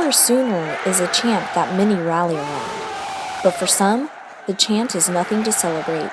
Boomer Sooner is a chant that many rally around, but for some, the chant is nothing to celebrate.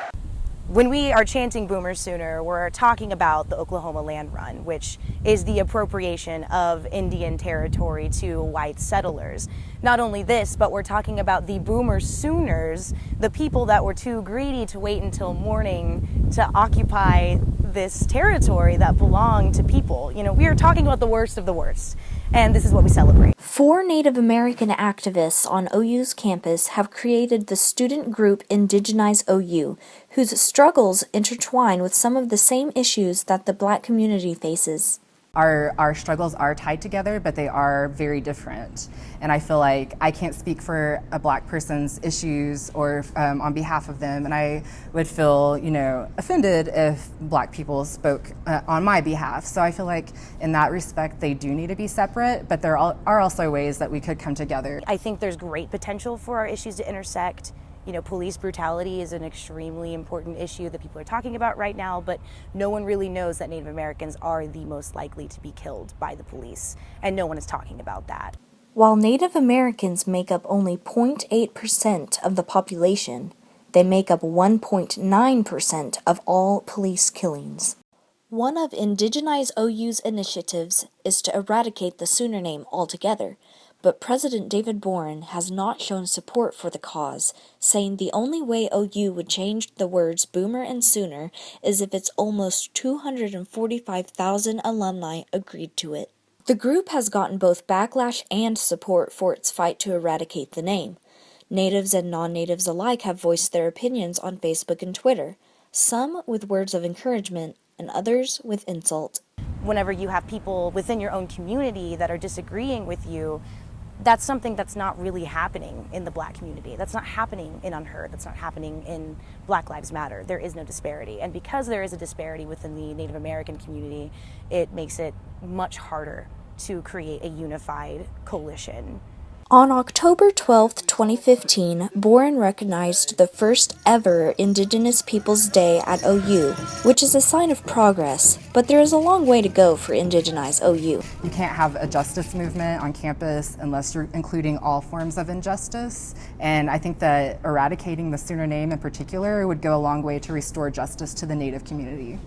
When we are chanting Boomer Sooner, we're talking about the Oklahoma Land Run, which is the appropriation of Indian territory to white settlers. Not only this, but we're talking about the Boomer Sooners, the people that were too greedy to wait until morning to occupy this territory that belonged to people. You know, we are talking about the worst of the worst, and this is what we celebrate. 4 Native American activists on OU's campus have created the student group Indigenize OU, whose struggles intertwine with some of the same issues that the Black community faces. Our struggles are tied together, but they are very different. And I feel like I can't speak for a Black person's issues or on behalf of them, and I would feel, offended if Black people spoke on my behalf. So I feel like in that respect, they do need to be separate, but there are also ways that we could come together. I think there's great potential for our issues to intersect. Police brutality is an extremely important issue that people are talking about right now, but no one really knows that Native Americans are the most likely to be killed by the police, and no one is talking about that. While Native Americans make up only 0.8% of the population, they make up 1.9% of all police killings. One of Indigenize OU's initiatives is to eradicate the Sooner name altogether, but President David Boren has not shown support for the cause, saying the only way OU would change the words Boomer and Sooner is if its almost 245,000 alumni agreed to it. The group has gotten both backlash and support for its fight to eradicate the name. Natives and non-natives alike have voiced their opinions on Facebook and Twitter, some with words of encouragement and others with insult. Whenever you have people within your own community that are disagreeing with you, that's something that's not really happening in the Black community. That's not happening in Unheard. That's not happening in Black Lives Matter. There is no disparity. And because there is a disparity within the Native American community, it makes it much harder to create a unified coalition. On October 12, 2015, Boren recognized the first ever Indigenous Peoples Day at OU, which is a sign of progress, but there is a long way to go for Indigenize OU. You can't have a justice movement on campus unless you're including all forms of injustice, and I think that eradicating the Sooner name in particular would go a long way to restore justice to the Native community.